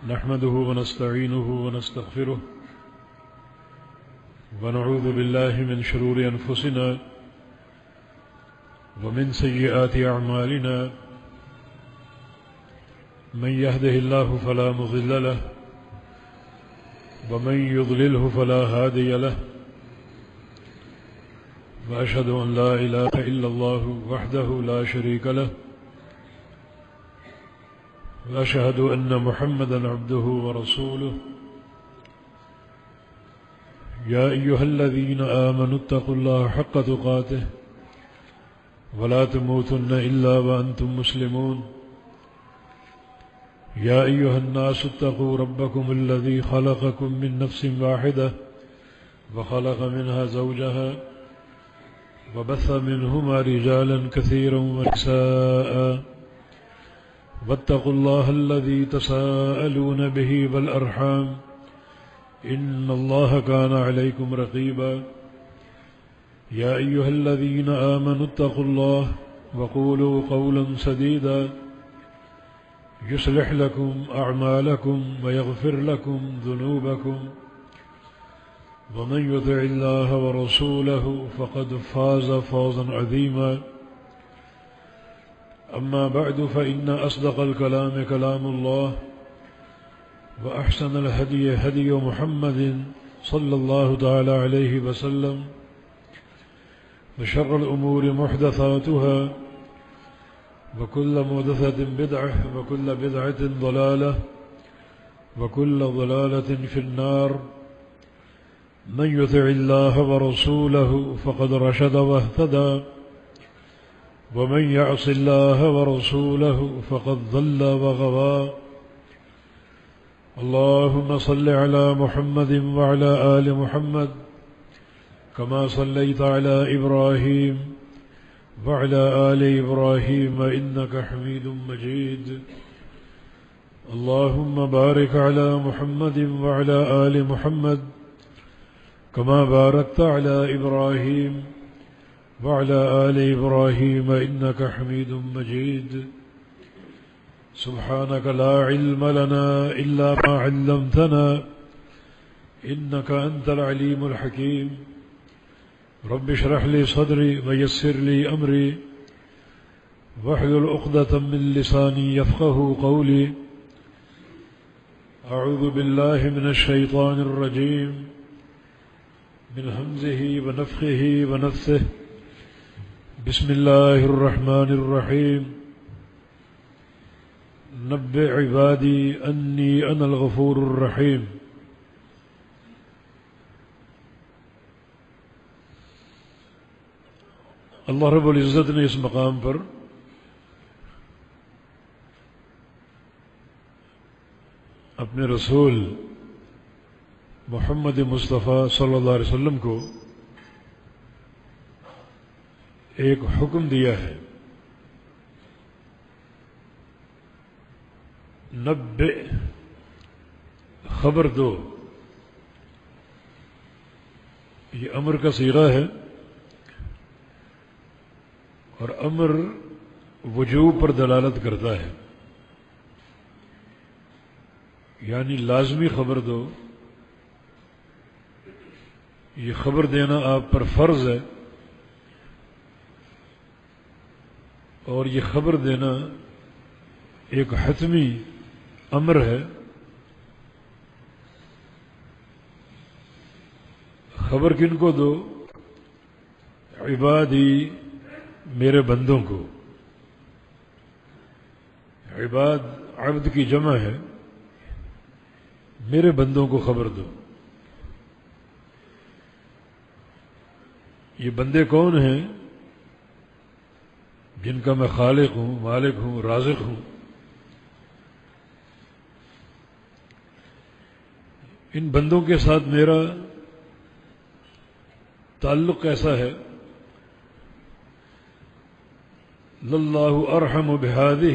نحمده ونستعينه ونستغفره ونعوذ بالله من شرور أنفسنا ومن سيئات أعمالنا من يهده الله فلا مضل له ومن يضلله فلا هادي له وأشهد أن لا إله إلا الله وحده لا شريك له وأشهد أن محمدًا عبده ورسوله يا أيها الذين آمنوا اتقوا الله حق تقاته ولا تموتن إلا وأنتم مسلمون يا أيها الناس اتقوا ربكم الذي خلقكم من نفس واحدة وخلق منها زوجها وبث منهما رجالا كثيرا ونساء واتقوا الله الذي تساءلون به والأرحام إن الله كان عليكم رقيبا يا أيها الذين آمنوا اتقوا الله وقولوا قولا سديدا يصلح لكم أعمالكم ويغفر لكم ذنوبكم ومن يطع الله ورسوله فقد فاز فوزا عظيما أما بعد فإن أصدق الكلام كلام الله وأحسن الهدي هدي محمد صلى الله تعالى عليه وسلم وشر الأمور محدثاتها وكل محدثة بدعة وكل بدعة ضلالة وكل ضلالة في النار من يطع الله ورسوله فقد رشد واهتدى ومن يعص الله ورسوله فقد ضل وغوى اللهم صل على محمد وعلى آل محمد كما صليت على إبراهيم وعلى آل إبراهيم إنك حميد مجيد اللهم بارك على محمد وعلى آل محمد كما باركت على إبراهيم وعلى آل إبراهيم إنك حميد مجيد سبحانك لا علم لنا إلا ما علمتنا إنك أنت العليم الحكيم رب اشرح لي صدري ويسر لي أمري واحلل عقدة من لساني يفقه قولي أعوذ بالله من الشيطان الرجيم من همزه ونفخه ونفثه بسم الله الرحمن الرحيم نبئ عبادي أني أنا الغفور الرحيم اللہ رب العزت نے اس مقام پر اپنے رسول محمد مصطفیٰ صلی اللہ علیہ وسلم کو ایک حکم دیا ہے نبئ خبر دو یہ امر کا صیغہ ہے اور امر وجوب پر دلالت کرتا ہے یعنی لازمی خبر دو یہ خبر دینا آپ پر فرض ہے اور یہ خبر دینا ایک حتمی امر ہے خبر کن کو دو عبادی میرے بندوں کو عباد عبد کی جمع ہے میرے بندوں کو خبر دو یہ بندے کون ہیں جن کا میں خالق ہوں مالک ہوں رازق ہوں ان بندوں کے ساتھ میرا تعلق کیسا ہے للہ ارحم بہذہ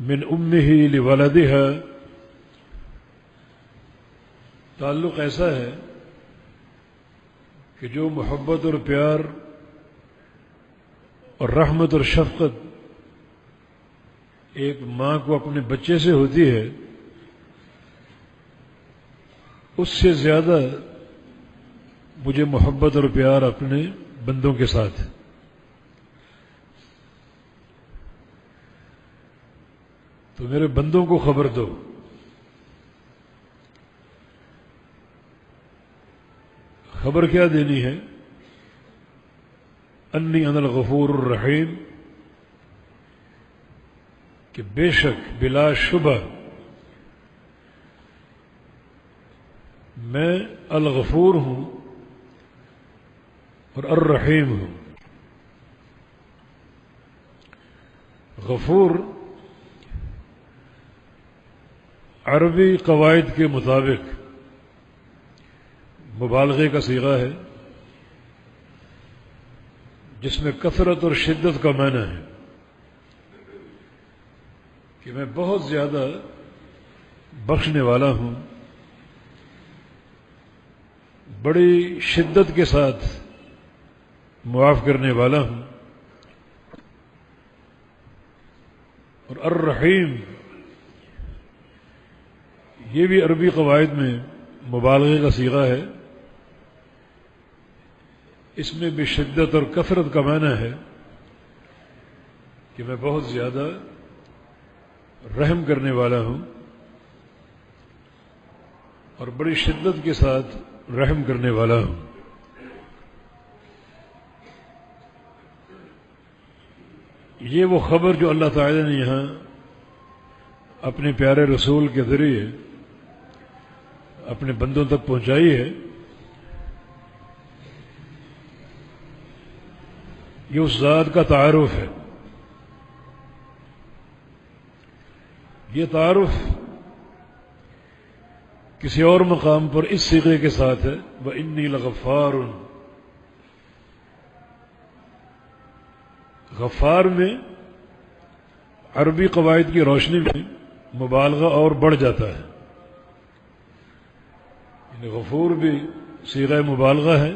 من امہ لولدہا تعلق ایسا ہے کہ جو محبت اور پیار اور رحمت اور شفقت ایک ماں کو اپنے بچے سے ہوتی ہے اس سے زیادہ مجھے محبت اور پیار اپنے بندوں کے ساتھ ہے۔ تو میرے بندوں کو خبر دو، خبر کیا دینی ہے؟ انی انا الغفور الرحیم، کہ بے شک بلا شبہ میں الغفور ہوں اور الرحیم ہوں۔ غفور عربی قواعد کے مطابق مبالغے کا صیغہ ہے جس میں کثرت اور شدت کا معنی ہے کہ میں بہت زیادہ بخشنے والا ہوں، بڑی شدت کے ساتھ معاف کرنے والا ہوں۔ اور الرحیم یہ بھی عربی قواعد میں مبالغے کا صیغہ ہے، اس میں بھی شدت اور کثرت کا معنی ہے کہ میں بہت زیادہ رحم کرنے والا ہوں اور بڑی شدت کے ساتھ رحم کرنے والا ہوں۔ یہ وہ خبر جو اللہ تعالی نے یہاں اپنے پیارے رسول کے ذریعے اپنے بندوں تک پہنچائی ہے، یہ اس ذات کا تعارف ہے۔ یہ تعارف کسی اور مقام پر اس صیغے کے ساتھ ہے وَإِنِّي لَغَفَّارٌ۔ غفار میں عربی قواعد کی روشنی میں مبالغہ اور بڑھ جاتا ہے، یعنی غفور بھی صیغہ مبالغہ ہے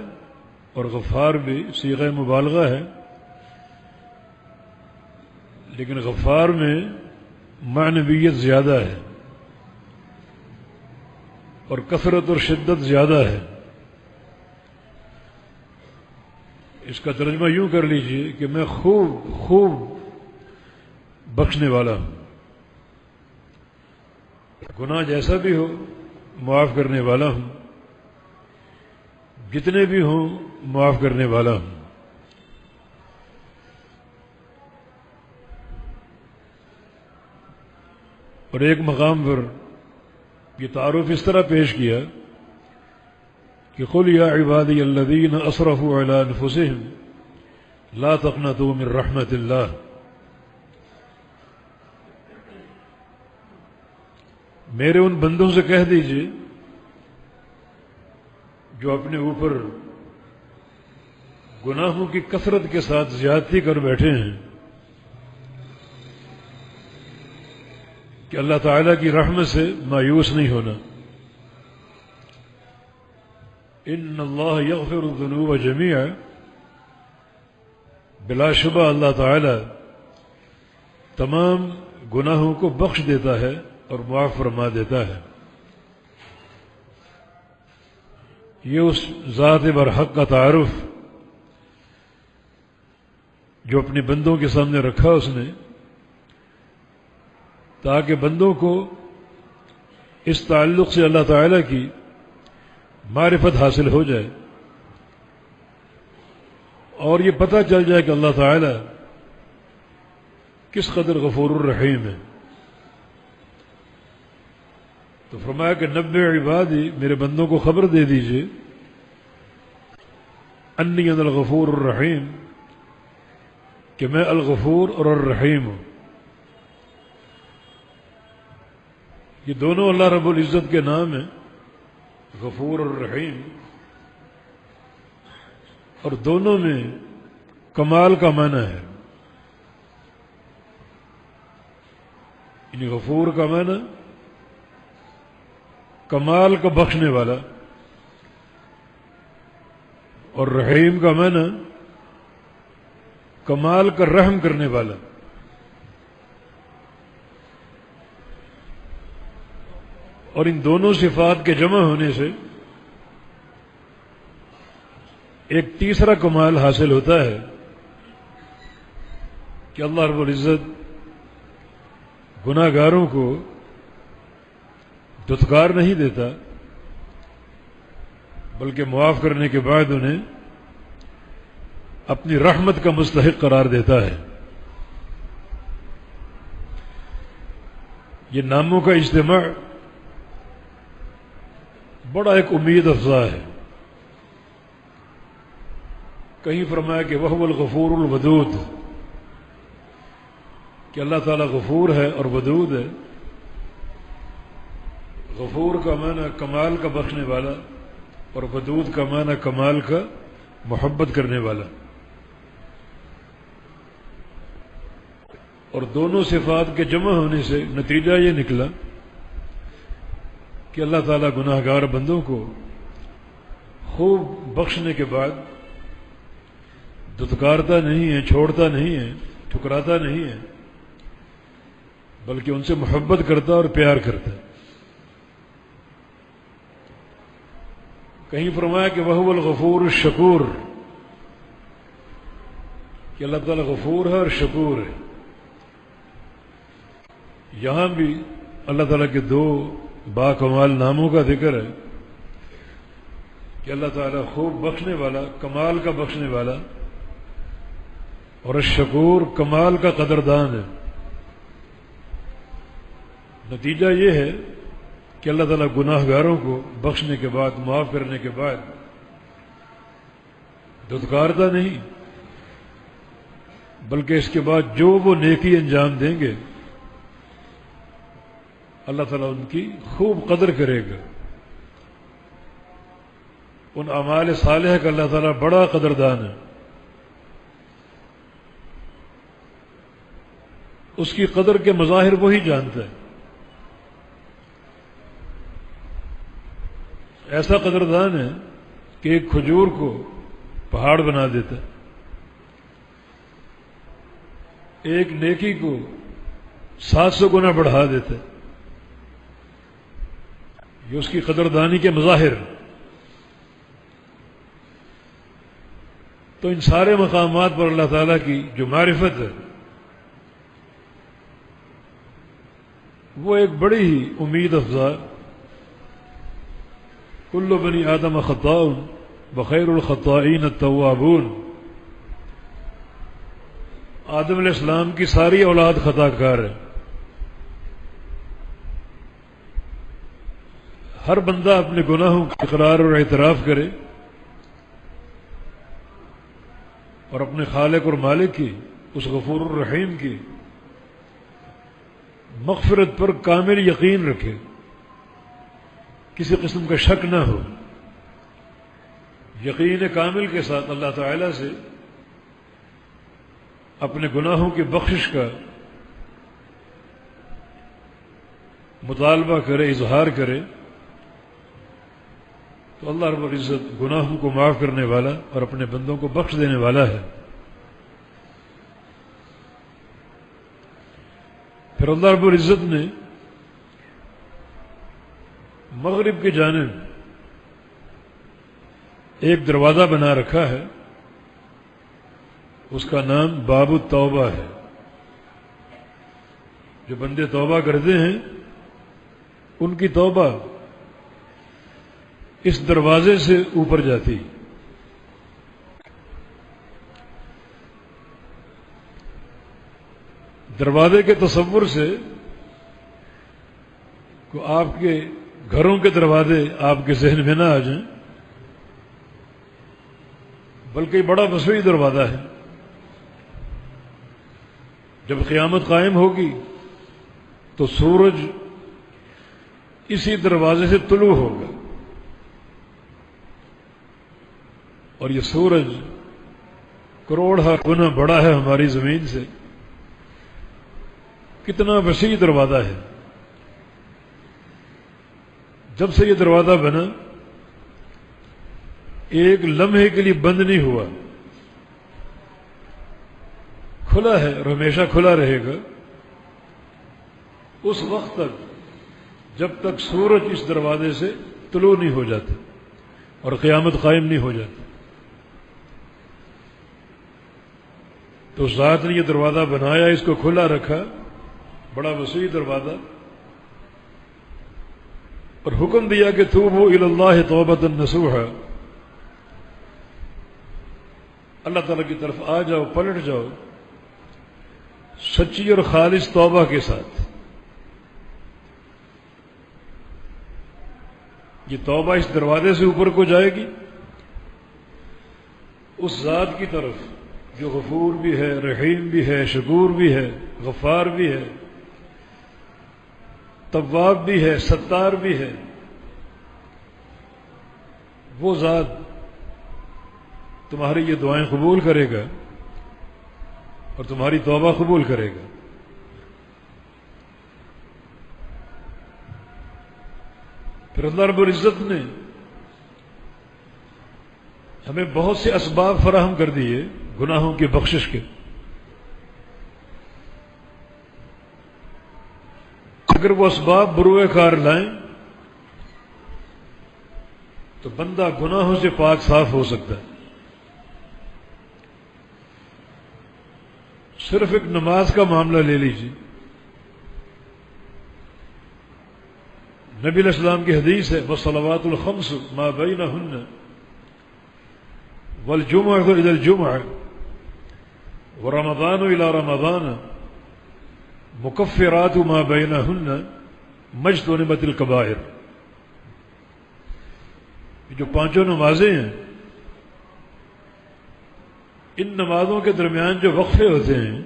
اور غفار بھی صیغہ مبالغہ ہے، لیکن غفار میں معنویت زیادہ ہے اور کثرت اور شدت زیادہ ہے۔ اس کا ترجمہ یوں کر لیجئے کہ میں خوب بخشنے والا ہوں، گناہ جیسا بھی ہو معاف کرنے والا ہوں، جتنے بھی ہوں معاف کرنے والا ہوں۔ اور ایک مقام پر یہ تعارف اس طرح پیش کیا کہ قل یا عبادی الذین اسرفوا علی انفسہم لا تقنطوا من رحمت اللہ، میرے ان بندوں سے کہہ دیجئے جو اپنے اوپر گناہوں کی کثرت کے ساتھ زیادتی کر بیٹھے ہیں کہ اللہ تعالیٰ کی رحمت سے مایوس نہیں ہونا۔ ان اللہ یغفر الذنوب جمیعا، بلا شبہ اللہ تعالیٰ تمام گناہوں کو بخش دیتا ہے اور معاف فرما دیتا ہے۔ یہ اس ذات برحق کا تعارف جو اپنے بندوں کے سامنے رکھا اس نے، تاکہ بندوں کو اس تعلق سے اللہ تعالیٰ کی معرفت حاصل ہو جائے اور یہ پتہ چل جائے کہ اللہ تعالیٰ کس قدر غفور الرحیم ہے۔ تو فرمایا کہ نبئ عبادی، میرے بندوں کو خبر دے دیجئے، انی انا الغفور الرحیم، کہ میں الغفور اور الرحیم ہوں۔ یہ دونوں اللہ رب العزت کے نام ہیں، غفور اور رحیم، اور دونوں میں کمال کا معنی ہے۔ یعنی غفور کا معنی کمال کا بخشنے والا، اور رحیم کا معنی کمال کا رحم کرنے والا۔ اور ان دونوں صفات کے جمع ہونے سے ایک تیسرا کمال حاصل ہوتا ہے کہ اللہ رب العزت گناہ گاروں کو دھتکار نہیں دیتا، بلکہ معاف کرنے کے بعد انہیں اپنی رحمت کا مستحق قرار دیتا ہے۔ یہ ناموں کا اجتماع بڑا ایک امید افزا ہے۔ کہیں فرمایا کہ وَهُوَ الْغَفُورُ الْوَدُودُ، کہ اللہ تعالیٰ غفور ہے اور ودود ہے۔ غفور کا معنی کمال کا بخشنے والا، اور ودود کا معنی کمال کا محبت کرنے والا۔ اور دونوں صفات کے جمع ہونے سے نتیجہ یہ نکلا کہ اللہ تعالیٰ گناہ گار بندوں کو خوب بخشنے کے بعد دھتکارتا نہیں ہے، چھوڑتا نہیں ہے، ٹھکراتا نہیں ہے، بلکہ ان سے محبت کرتا اور پیار کرتا ہے۔ کہیں فرمایا کہ وَهُوَ الْغَفُورُ الشَّكُورُ، کہ اللہ تعالیٰ غفور ہے اور شکور ہے۔ یہاں بھی اللہ تعالیٰ کے دو با کمال ناموں کا ذکر ہے کہ اللہ تعالیٰ خوب بخشنے والا، کمال کا بخشنے والا، اور الشکور کمال کا قدردان ہے۔ نتیجہ یہ ہے کہ اللہ تعالیٰ گناہ گاروں کو بخشنے کے بعد، معاف کرنے کے بعد دھتکارتا نہیں، بلکہ اس کے بعد جو وہ نیکی انجام دیں گے اللہ تعالیٰ ان کی خوب قدر کرے گا۔ ان اعمال صالحہ کا اللہ تعالیٰ بڑا قدردان ہے۔ اس کی قدر کے مظاہر وہی جانتا ہے۔ ایسا قدردان ہے کہ ایک کھجور کو پہاڑ بنا دیتا ہے، ایک نیکی کو 700 گنا بڑھا دیتا ہے۔ یہ اس کی قدردانی کے مظاہر۔ تو ان سارے مقامات پر اللہ تعالیٰ کی جو معرفت ہے وہ ایک بڑی ہی امید افزا۔ کل بنی آدم خطاء وخیر الخطائین التوابون، آدم علیہ السلام کی ساری اولاد خطا کار ہے۔ ہر بندہ اپنے گناہوں کا اقرار اور اعتراف کرے اور اپنے خالق اور مالک کی، اس غفور الرحیم کی مغفرت پر کامل یقین رکھے، کسی قسم کا شک نہ ہو، یقین کامل کے ساتھ اللہ تعالی سے اپنے گناہوں کی بخشش کا مطالبہ کرے، اظہار کرے، تو اللہ رب العزت گناہوں کو معاف کرنے والا اور اپنے بندوں کو بخش دینے والا ہے۔ پھر اللہ رب العزت نے مغرب کی جانب ایک دروازہ بنا رکھا ہے، اس کا نام باب التوبہ ہے۔ جو بندے توبہ کرتے ہیں ان کی توبہ اس دروازے سے اوپر جاتی۔ دروازے کے تصور سے کو آپ کے گھروں کے دروازے آپ کے ذہن میں نہ آ جائیں، بلکہ بڑا وسیع دروازہ ہے۔ جب قیامت قائم ہوگی تو سورج اسی دروازے سے طلوع ہوگا، اور یہ سورج کروڑا گنا بڑا ہے ہماری زمین سے۔ کتنا وسیع دروازہ ہے۔ جب سے یہ دروازہ بنا ایک لمحے کے لیے بند نہیں ہوا، کھلا ہے اور ہمیشہ کھلا رہے گا، اس وقت تک جب تک سورج اس دروازے سے طلوع نہیں ہو جاتا اور قیامت قائم نہیں ہو جاتی. تو ذات نے یہ دروازہ بنایا، اس کو کھلا رکھا، بڑا وسیع دروازہ، اور حکم دیا کہ توبوا الی اللہ توبۃ نصوحا، اللہ تعالیٰ کی طرف آ جاؤ، پلٹ جاؤ سچی اور خالص توبہ کے ساتھ. یہ توبہ اس دروازے سے اوپر کو جائے گی اس ذات کی طرف جو غفور بھی ہے، رحیم بھی ہے، شکور بھی ہے، غفار بھی ہے، تواب بھی ہے، ستار بھی ہے. وہ ذات تمہاری یہ دعائیں قبول کرے گا اور تمہاری توبہ قبول کرے گا. پھر اللہ رب العزت نے ہمیں بہت سے اسباب فراہم کر دیے گناہوں کی بخشش کے. اگر وہ اسباب بروئے کار لائیں تو بندہ گناہوں سے پاک صاف ہو سکتا ہے. صرف ایک نماز کا معاملہ لے لیجیے. نبی علیہ السلام کی حدیث ہے والصلوات الخمس ما بینہن والجمعۃ الی الجمعۃ ورمضان الی رمضان مکفرات ما بینہن ما اجتنبت الکبائر. جو پانچوں نمازیں ہیں، ان نمازوں کے درمیان جو وقفے ہوتے ہیں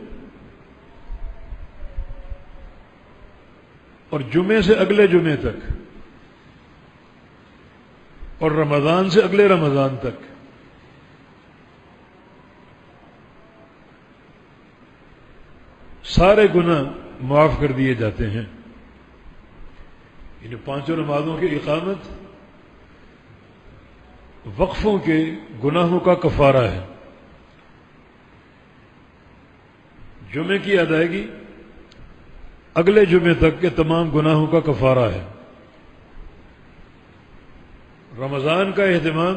اور جمعے سے اگلے جمعے تک اور رمضان سے اگلے رمضان تک، سارے گناہ معاف کر دیے جاتے ہیں. ان پانچوں نمازوں کی اقامت وقفوں کے گناہوں کا کفارہ ہے. جمعے کی ادائیگی اگلے جمعے تک کے تمام گناہوں کا کفارہ ہے. رمضان کا اہتمام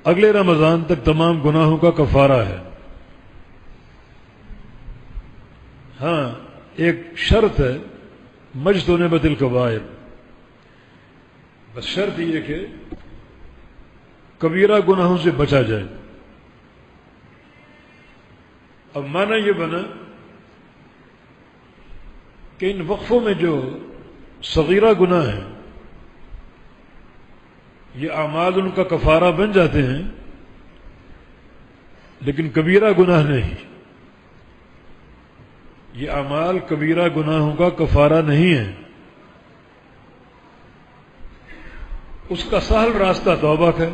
اگلے رمضان تک تمام گناہوں کا کفارہ ہے. ہاں، ایک شرط ہے مجتنبۃ الکبائر. بس شرط یہ کہ کبیرہ گناہوں سے بچا جائے. اب معنی یہ بنا کہ ان وقفوں میں جو صغیرہ گناہ ہیں یہ اعمال ان کا کفارہ بن جاتے ہیں، لیکن کبیرہ گناہ نہیں. یہ اعمال کبیرہ گناہوں کا کفارہ نہیں ہے. اس کا سہل راستہ توبہ کا ہے.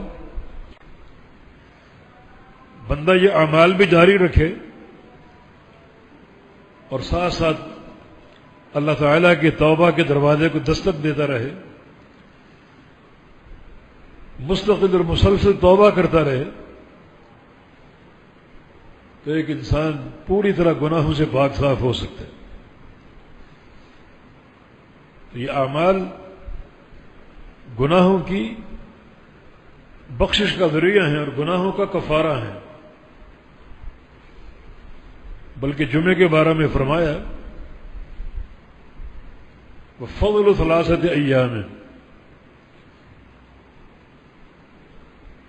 بندہ یہ اعمال بھی جاری رکھے اور ساتھ ساتھ اللہ تعالیٰ کے توبہ کے دروازے کو دستک دیتا رہے، مستقل اور مسلسل توبہ کرتا رہے، تو ایک انسان پوری طرح گناہوں سے پاک صاف ہو سکتا ہے. تو یہ اعمال گناہوں کی بخشش کا ذریعہ ہیں اور گناہوں کا کفارہ ہیں. بلکہ جمعے کے بارے میں فرمایا وَفَضْلُ ثَلَاثَةِ أَيَّامٍ،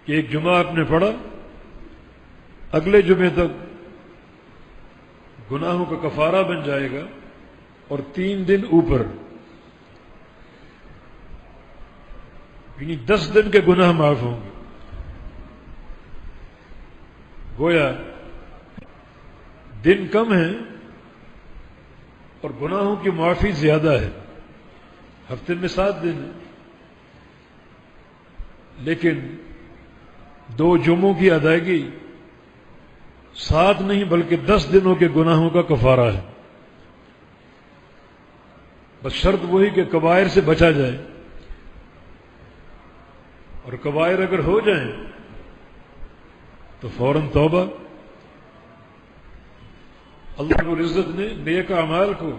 کہ ایک جمعہ آپ نے پڑھا، اگلے جمعے تک گناہوں کا کفارہ بن جائے گا اور 3 دن اوپر، یعنی 10 دن کے گناہ معاف ہوں گے. گویا دن کم ہیں اور گناہوں کی معافی زیادہ ہے. ہفتے میں 7 دن ہیں، لیکن 2 جمعوں کی ادائیگی 7 نہیں بلکہ 10 دنوں کے گناہوں کا کفارہ ہے. بس شرط وہی کہ کبائر سے بچا جائے، اور کبائر اگر ہو جائیں تو فوراً توبہ. اللہ رب العزت نے نیک اعمال کو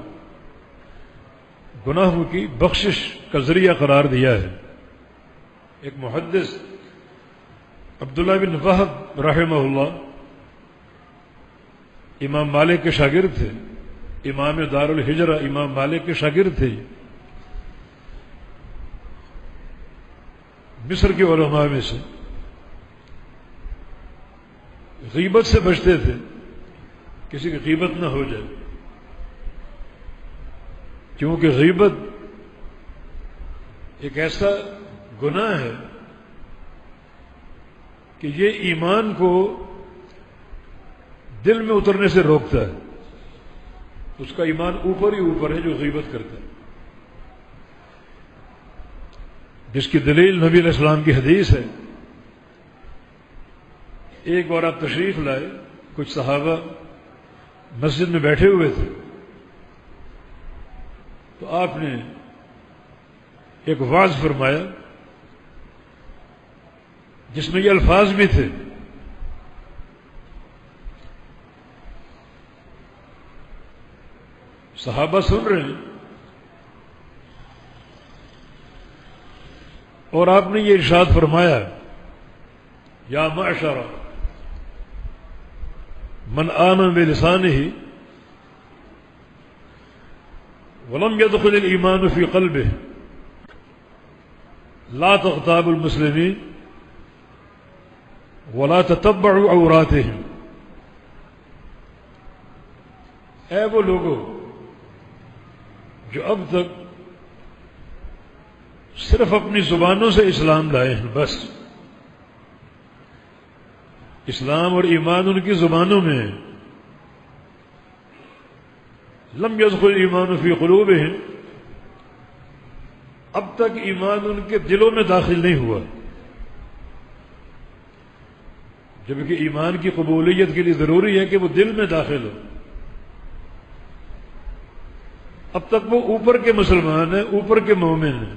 گناہوں کی بخشش کا ذریعہ قرار دیا ہے۔ ایک محدث عبداللہ بن وہب رحمہ اللہ امام مالک کے شاگرد تھے، امام دار الحجرہ امام مالک کے شاگرد تھے، مصر کے علماء میں سے، غیبت سے بچتے تھے، کسی کی غیبت نہ ہو جائے، کیونکہ غیبت ایک ایسا گناہ ہے کہ یہ ایمان کو دل میں اترنے سے روکتا ہے، اس کا ایمان اوپر ہی اوپر ہے جو غیبت کرتا ہے، جس کی دلیل نبی علیہ السلام کی حدیث ہے۔ ایک بار آپ تشریف لائے، کچھ صحابہ مسجد میں بیٹھے ہوئے تھے، تو آپ نے ایک وعظ فرمایا جس میں یہ الفاظ بھی تھے، صحابہ سن رہے ہیں اور آپ نے یہ ارشاد فرمایا، یا معشر من آمن بلسانہ ولم يدخل الایمان فی قلبہ لا تغتابوا المسلمین ولا تتبعوا عوراتهم۔ اے وہ لوگوں جو اب تک صرف اپنی زبانوں سے اسلام لائے ہیں، بس اسلام اور ایمان ان کی زبانوں میں ہے، لم يدخل الایمان فی قلوبہم، اب تک ایمان ان کے دلوں میں داخل نہیں ہوا، جبکہ ایمان کی قبولیت کے لیے ضروری ہے کہ وہ دل میں داخل ہو۔ اب تک وہ اوپر کے مسلمان ہیں، اوپر کے مومن ہیں،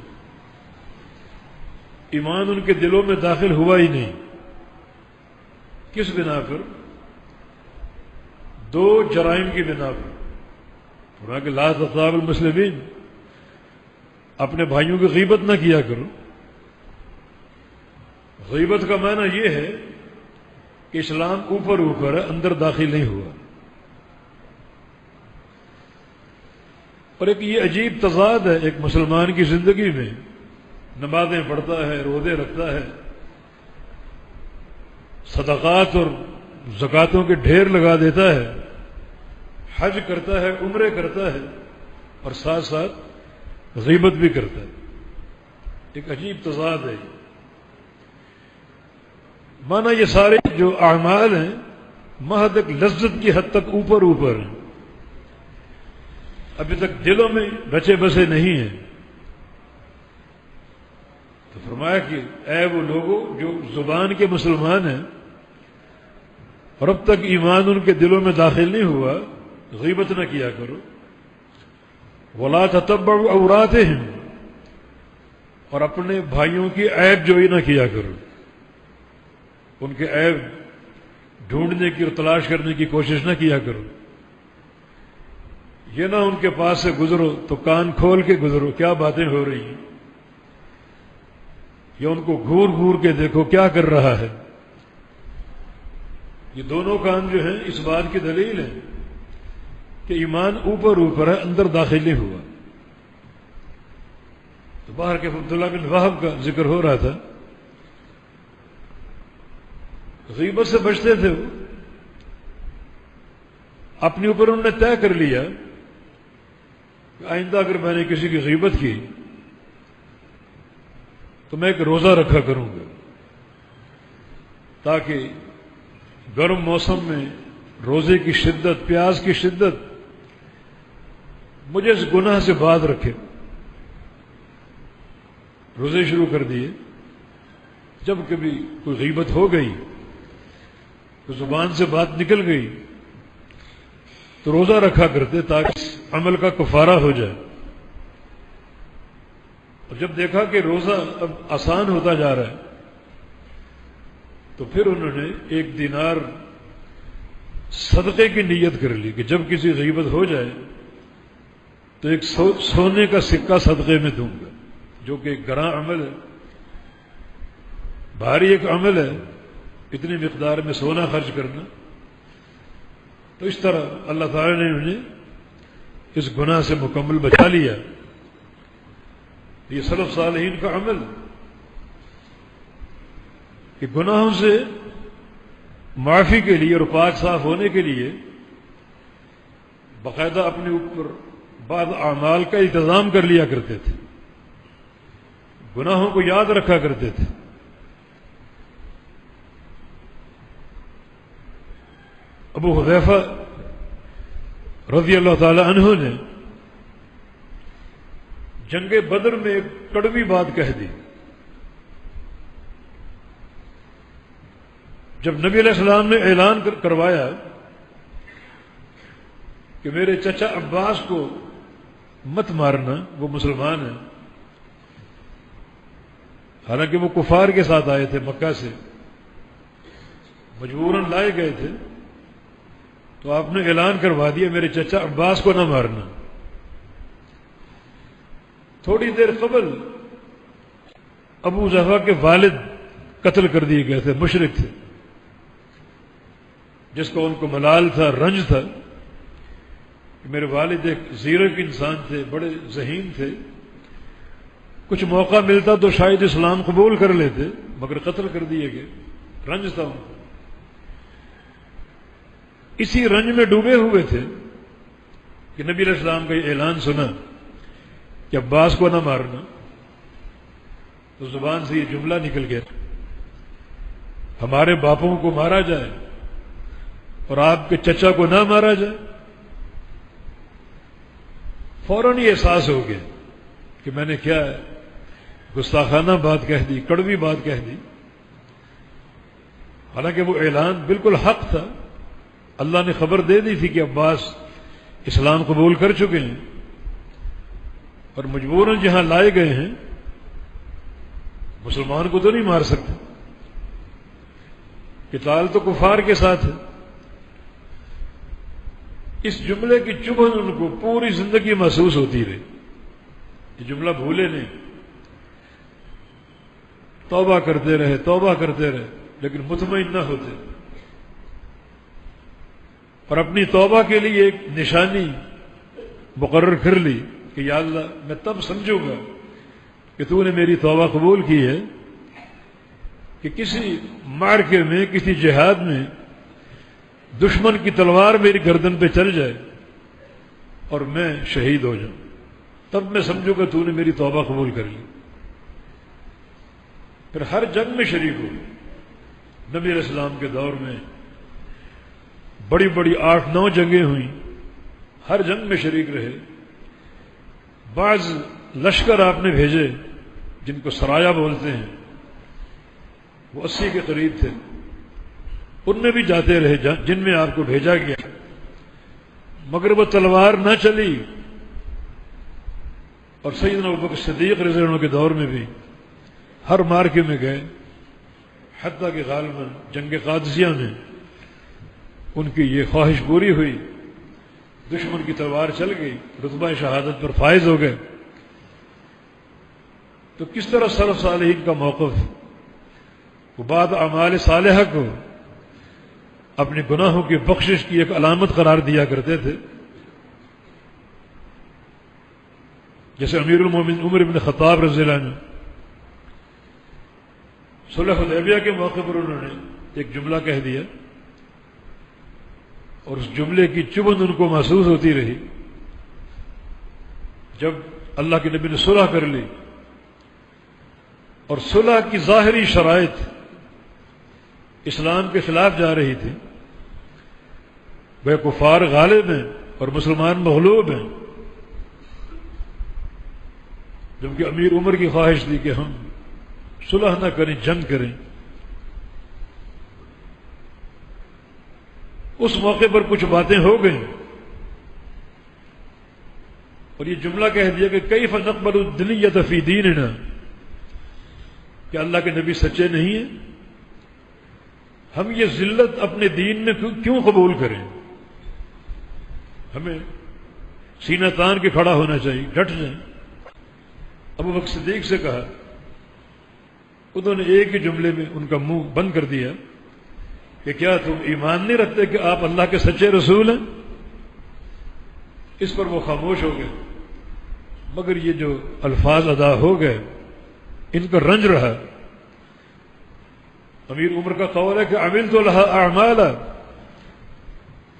ایمان ان کے دلوں میں داخل ہوا ہی نہیں۔ کس بنا پر؟ دو جرائم کی بنا پر۔ فرمایا کہ لا تغتاب المسلمین، اپنے بھائیوں کی غیبت نہ کیا کرو۔ غیبت کا معنی یہ ہے کہ اسلام اوپر اوپر ہے، اندر داخل نہیں ہوا۔ اور ایک یہ عجیب تضاد ہے ایک مسلمان کی زندگی میں، نمازیں پڑھتا ہے، روزے رکھتا ہے، صدقات اور زکاتوں کے ڈھیر لگا دیتا ہے، حج کرتا ہے، عمرے کرتا ہے، اور ساتھ ساتھ غیبت بھی کرتا ہے۔ ایک عجیب تضاد ہے۔ مانا یہ سارے جو اعمال ہیں محض ایک لذت کی حد تک اوپر اوپر ہیں، ابھی تک دلوں میں بچے بسے نہیں ہیں۔ تو فرمایا کہ اے وہ لوگوں جو زبان کے مسلمان ہیں اور اب تک ایمان ان کے دلوں میں داخل نہیں ہوا، غیبت نہ کیا کرو، ولا تتبعوا عوراتہم، اور اپنے بھائیوں کی عیب جوئی نہ کیا کرو، ان کے عیب ڈھونڈنے کی اور تلاش کرنے کی کوشش نہ کیا کرو۔ یہ نہ ان کے پاس سے گزرو تو کان کھول کے گزرو، کیا باتیں ہو رہی ہیں، یا ان کو گھور گھور کے دیکھو کیا کر رہا ہے۔ یہ دونوں کام جو ہیں اس بات کی دلیل ہے کہ ایمان اوپر اوپر ہے، اندر داخل نہیں ہوا۔ تو باہر کے عبداللہ بن وہب کا ذکر ہو رہا تھا، غیبت سے بچتے تھے وہ، اپنے اوپر انہوں نے طے کر لیا کہ آئندہ اگر میں نے کسی کی غیبت کی تو میں ایک روزہ رکھا کروں گا، تاکہ گرم موسم میں روزے کی شدت، پیاس کی شدت مجھے اس گناہ سے باز رکھے۔ روزے شروع کر دیے، جب کبھی کوئی غیبت ہو گئی، تو زبان سے بات نکل گئی تو روزہ رکھا کرتے تاکہ عمل کا کفارہ ہو جائے۔ اور جب دیکھا کہ روزہ اب آسان ہوتا جا رہا ہے تو پھر انہوں نے 1 دینار صدقے کی نیت کر لی کہ جب کسی غیبت ہو جائے تو ایک سونے کا سکہ صدقے میں دوں گا، جو کہ ایک گراں عمل ہے، بھاری ایک عمل ہے، اتنی مقدار میں سونا خرچ کرنا۔ تو اس طرح اللہ تعالی نے انہیں اس گناہ سے مکمل بچا لیا۔ یہ سلف صالحین کا عمل کہ گناہوں سے معافی کے لیے اور پاک صاف ہونے کے لیے باقاعدہ اپنے اوپر بعض اعمال کا التزام کر لیا کرتے تھے، گناہوں کو یاد رکھا کرتے تھے۔ ابو حذیفہ رضی اللہ تعالی عنہ نے جنگ بدر میں ایک کڑوی بات کہہ دی۔ جب نبی علیہ السلام نے اعلان کروایا کہ میرے چچا عباس کو مت مارنا، وہ مسلمان ہیں، حالانکہ وہ کفار کے ساتھ آئے تھے، مکہ سے مجبوراً لائے گئے تھے، تو آپ نے اعلان کروا دیا میرے چچا عباس کو نہ مارنا۔ تھوڑی دیر قبل ابو حذیفہ کے والد قتل کر دیے گئے تھے، مشرک تھے، جس کو ان کو ملال تھا، رنج تھا کہ میرے والد ایک زیرک انسان تھے، بڑے ذہین تھے، کچھ موقع ملتا تو شاید اسلام قبول کر لیتے، مگر قتل کر دیے گئے، رنج تھا ان کو۔ اسی رنج میں ڈوبے ہوئے تھے کہ نبی علیہ السلام کا یہ اعلان سنا کہ عباس کو نہ مارنا، تو زبان سے یہ جملہ نکل گیا، ہمارے باپوں کو مارا جائے اور آپ کے چچا کو نہ مارا جائے۔ فوراً یہ احساس ہو گیا کہ میں نے کیا ہے، گستاخانہ بات کہہ دی، کڑوی بات کہہ دی۔ حالانکہ وہ اعلان بالکل حق تھا، اللہ نے خبر دے دی تھی کہ عباس اسلام قبول کر چکے ہیں اور مجبوراً جہاں لائے گئے ہیں، مسلمان کو تو نہیں مار سکتے، قتال تو کفار کے ساتھ ہے۔ اس جملے کی چبھن ان کو پوری زندگی محسوس ہوتی رہی، یہ جملہ بھولے نہیں، توبہ کرتے رہے، توبہ کرتے رہے، لیکن مطمئن نہ ہوتے، اور اپنی توبہ کے لیے ایک نشانی مقرر کر لی کہ یا اللہ میں تب سمجھوں گا کہ تو نے میری توبہ قبول کی ہے کہ کسی معرکے میں، کسی جہاد میں دشمن کی تلوار میری گردن پہ چل جائے اور میں شہید ہو جاؤں، تب میں سمجھوں گا تو نے میری توبہ قبول کر لی۔ پھر ہر جنگ میں شریک ہوئی، نبی علیہ السلام کے دور میں بڑی بڑی 8-9 جنگیں ہوئیں، ہر جنگ میں شریک رہے۔ بعض لشکر آپ نے بھیجے جن کو سرایا بولتے ہیں، وہ 80 کے قریب تھے، ان میں بھی جاتے رہے جن میں آپ کو بھیجا گیا، مگر وہ تلوار نہ چلی۔ اور سیدنا ابوبکر صدیق رضی اللہ عنہ کے دور میں بھی ہر مارکے میں گئے، حتیٰ کہ غالباً جنگ قادسیہ میں ان کی یہ خواہش پوری ہوئی، دشمن کی تلوار چل گئی، رتبہ شہادت پر فائز ہو گئے۔ تو کس طرح سلف صالحین کا موقف، وہ بعد اعمال صالحہ کو اپنے گناہوں کی بخشش کی ایک علامت قرار دیا کرتے تھے۔ جیسے امیر المومنین عمر بن خطاب رضی اللہ عنہ صلح حدیبیہ کے موقع پر انہوں نے ایک جملہ کہہ دیا، اور اس جملے کی چبھن ان کو محسوس ہوتی رہی۔ جب اللہ کے نبی نے صلح کر لی اور صلح کی ظاہری شرائط اسلام کے خلاف جا رہی تھی، وہ کفار غالب ہیں اور مسلمان مغلوب ہیں، جبکہ امیر عمر کی خواہش تھی کہ ہم صلح نہ کریں، جنگ کریں۔ اس موقع پر کچھ باتیں ہو گئیں اور یہ جملہ کہہ دیا کہ کیف نقبل الدنیۃ فی دیننا، کہ اللہ کے نبی سچے نہیں ہیں، ہم یہ ذلت اپنے دین میں کیوں قبول کریں؟ ہمیں سینہ تان کے کھڑا ہونا چاہیے، ڈٹ جائیں۔ ابو بکر صدیق سے کہا، انہوں نے ایک ہی جملے میں ان کا منہ بند کر دیا کہ کیا تم ایمان نہیں رکھتے کہ آپ اللہ کے سچے رسول ہیں؟ اس پر وہ خاموش ہو گئے، مگر یہ جو الفاظ ادا ہو گئے ان کا رنج رہا۔ امیر عمر کا قول ہے کہ عملت لها اعمالا،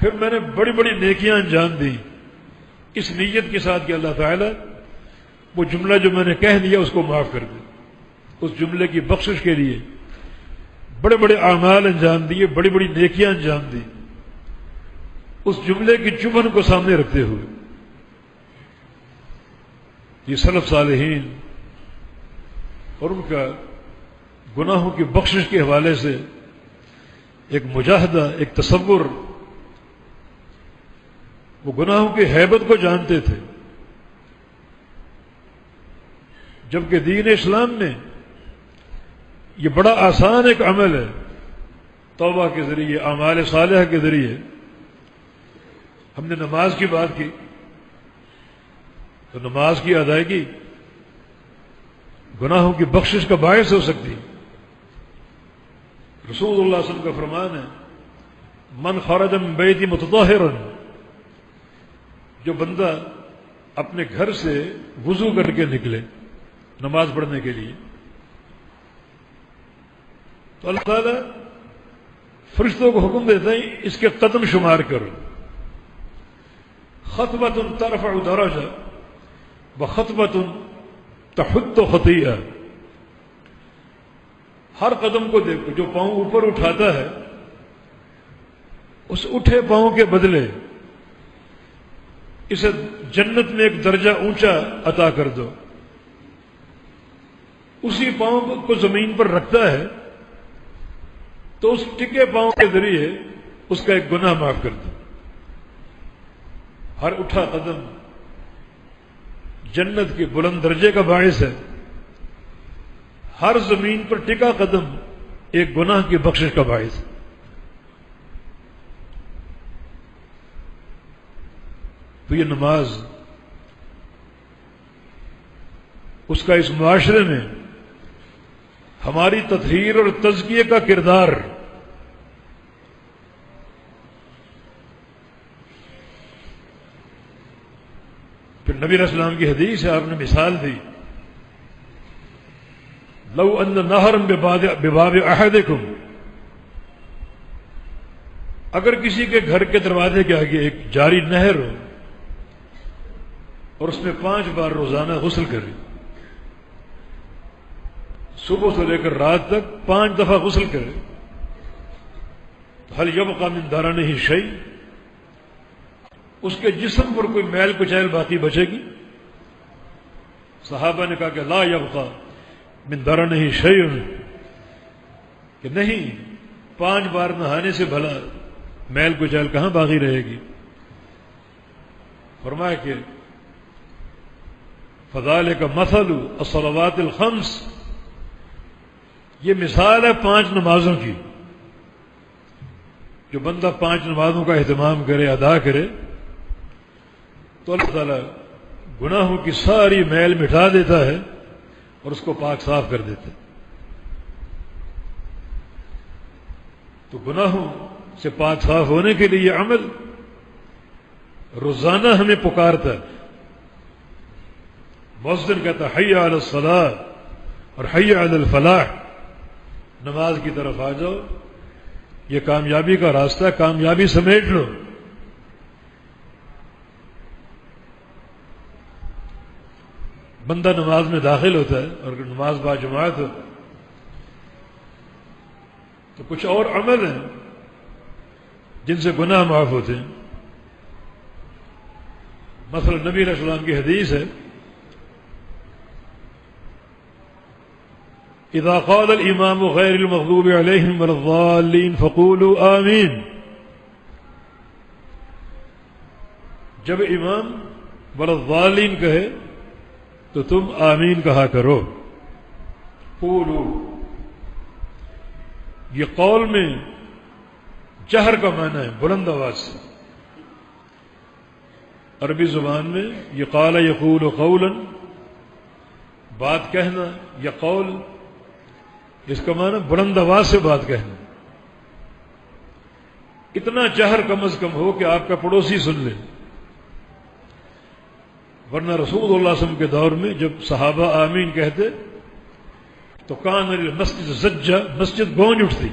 پھر میں نے بڑی بڑی نیکیاں انجام دی اس نیت کے ساتھ کہ اللہ تعالیٰ وہ جملہ جو میں نے کہہ دیا اس کو معاف کر دے۔ اس جملے کی بخشش کے لیے بڑے بڑے اعمال انجام دیے، بڑی بڑی نیکیاں انجام دی، اس جملے کی چبھن کو سامنے رکھتے ہوئے۔ یہ سلف صالحین اور ان کا گناہوں کی بخشش کے حوالے سے ایک مجاہدہ، ایک تصور، وہ گناہوں کی ہیبت کو جانتے تھے، جبکہ دین اسلام میں یہ بڑا آسان ایک عمل ہے۔ توبہ کے ذریعے، اعمال صالحہ کے ذریعے ہم نے نماز کی بات کی تو نماز کی ادائیگی گناہوں کی بخشش کا باعث ہو سکتی۔ رسول اللہ صلی اللہ علیہ وسلم کا فرمان ہے، من خرج من بیتی متطہرا، جو بندہ اپنے گھر سے وضو کر کے نکلے نماز پڑھنے کے لیے تو اللہ تعالیٰ فرشتوں کو حکم دیتا ہے اس کے قدم شمار کرو، خطبۃ ترفع درجہ وخطبۃ تحط خطیئہ، ہر قدم کو دیکھو، جو پاؤں اوپر اٹھاتا ہے اس اٹھے پاؤں کے بدلے اسے جنت میں ایک درجہ اونچا عطا کر دو، اسی پاؤں کو زمین پر رکھتا ہے تو اس ٹکے پاؤں کے ذریعے اس کا ایک گناہ معاف کر دو۔ ہر اٹھا قدم جنت کے بلند درجے کا باعث ہے، ہر زمین پر ٹکا قدم ایک گناہ کی بخشش کا باعث ہے۔ تو یہ نماز اس کا اس معاشرے میں ہماری تطہیر اور تزکیے کا کردار، پھر نبی علیہ السلام کی حدیث ہے، آپ نے مثال دی، لو ان نہرا بباب احدکم، اگر کسی کے گھر کے دروازے کے آگے ایک جاری نہر ہو اور اس میں 5 بار روزانہ غسل کرے، صبح سے لے کر رات تک 5 دفعہ غسل کرے، تو هل یبقى من درنه شیء، اس کے جسم پر کوئی میل کچیل باقی بچے گی؟ صحابہ نے کہا کہ لا یبقى من درنه شیء، کہ نہیں، 5 بار نہانے سے بھلا میل کچیل کہاں باقی رہے گی؟ فرمایا کہ فذلک مثل الصلوات الخمس، یہ مثال ہے 5 نمازوں کی، جو بندہ 5 نمازوں کا اہتمام کرے، ادا کرے، تو اللہ تعالیٰ گناہوں کی ساری میل مٹا دیتا ہے اور اس کو پاک صاف کر دیتا ہے۔ تو گناہوں سے پاک صاف ہونے کے لیے یہ عمل روزانہ ہمیں پکارتا ہے۔ مؤذن کہتا ہے حی علی الصلاۃ اور حی علی الفلاح، نماز کی طرف آ جاؤ، یہ کامیابی کا راستہ ہے، کامیابی سمیٹ لو۔ بندہ نماز میں داخل ہوتا ہے اور اگر نماز با جماعت ہو تو کچھ اور عمل ہیں جن سے گناہ معاف ہوتے ہیں۔ مثلا نبی علیہ السلام کی حدیث ہے، اذا قال الامام غیر المغضوب علیہم ولا الضالین فقولوا آمین، جب امام ولا الضالین کہے تو تم آمین کہا کرو۔ قولوا، یہ قول میں جہر کا معنی ہے، بلند آواز سے، عربی زبان میں یہ قال یقول قولا، بات کہنا، یا قول اس کا معنی بلند آواز سے بات کہنا، اتنا جہر کم از کم ہو کہ آپ کا پڑوسی سن لے. ورنہ رسول اللہ صلی اللہ علیہ وسلم کے دور میں جب صحابہ آمین کہتے تو کان المسجد زجا، مسجد گونج اٹھتی.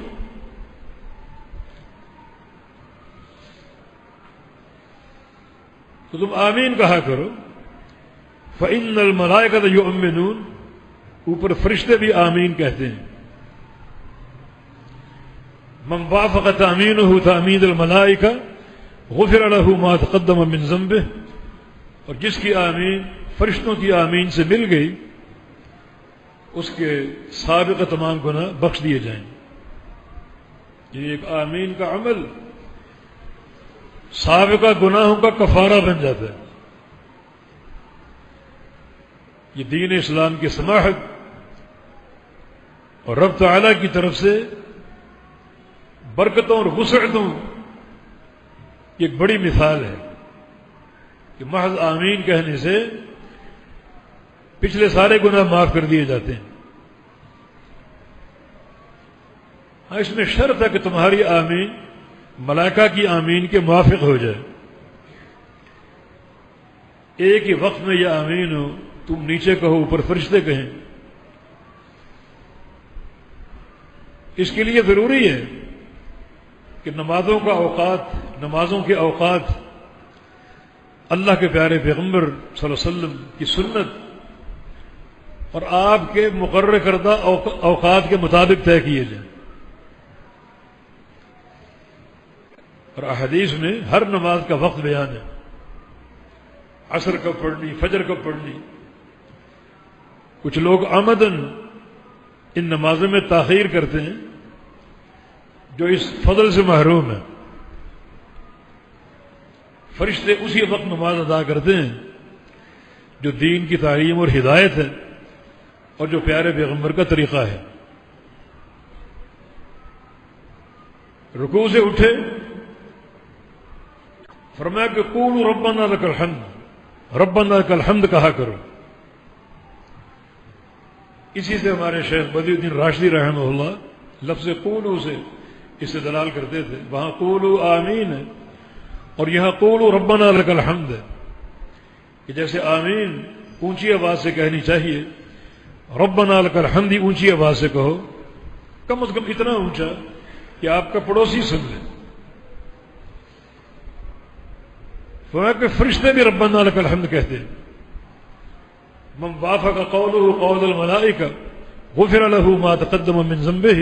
تو تم آمین کہا کرو. فإن الملائکۃ یؤمنون، اوپر فرشتے بھی آمین کہتے ہیں. من وافق تأمینہ تأمین الملائکہ غفر له ما تقدم من ذنبہ، اور جس کی آمین فرشتوں کی آمین سے مل گئی اس کے سابقہ تمام گناہ بخش دیے جائیں. یہ ایک آمین کا عمل سابقہ گناہوں کا کفارہ بن جاتا ہے. یہ دین اسلام کی سماحت اور رب تعالی کی طرف سے برکتوں اور وسعتوں کی ایک بڑی مثال ہے کہ محض آمین کہنے سے پچھلے سارے گناہ معاف کر دیے جاتے ہیں. ہاں، اس میں شرط ہے کہ تمہاری آمین ملائکہ کی آمین کے موافق ہو جائے. ایک ہی وقت میں یہ آمین ہو، تم نیچے کہو اوپر فرشتے کہیں. اس کے لیے ضروری ہے کہ نمازوں کے اوقات اللہ کے پیارے پیغمبر صلی اللہ علیہ وسلم کی سنت اور آپ کے مقرر کردہ اوقات کے مطابق طے کیے جائیں. اور احادیث میں ہر نماز کا وقت بیان ہے. عصر کب پڑھنی، فجر کب پڑھنی. کچھ لوگ عمدن ان نمازوں میں تاخیر کرتے ہیں جو اس فضل سے محروم ہے. فرشتے اسی وقت نماز ادا کرتے ہیں جو دین کی تعلیم اور ہدایت ہے اور جو پیارے پیغمبر کا طریقہ ہے. رکوع سے اٹھے، فرمایا کہ قولوا ربنا لک الحمد، ربنا لک الحمد کہا کرو. اسی سے ہمارے شیخ بدی الدین راشدی رحمہ اللہ لفظ قولوا سے استدلال کرتے تھے. وہاں قولوا آمین ہے اور یہاں قولوا ربنا لک الحمد ہے کہ جیسے آمین اونچی آواز سے کہنی چاہیے، ربنا لک الحمد اونچی آواز سے کہو، کم از کم اتنا اونچا کہ آپ کا پڑوسی سن لے. فرمایا کہ فرشتے بھی ربنا لک الحمد کہتے ہیں. من وافق قوله قول الملائکہ غفر له ما تقدم من ذنبہ،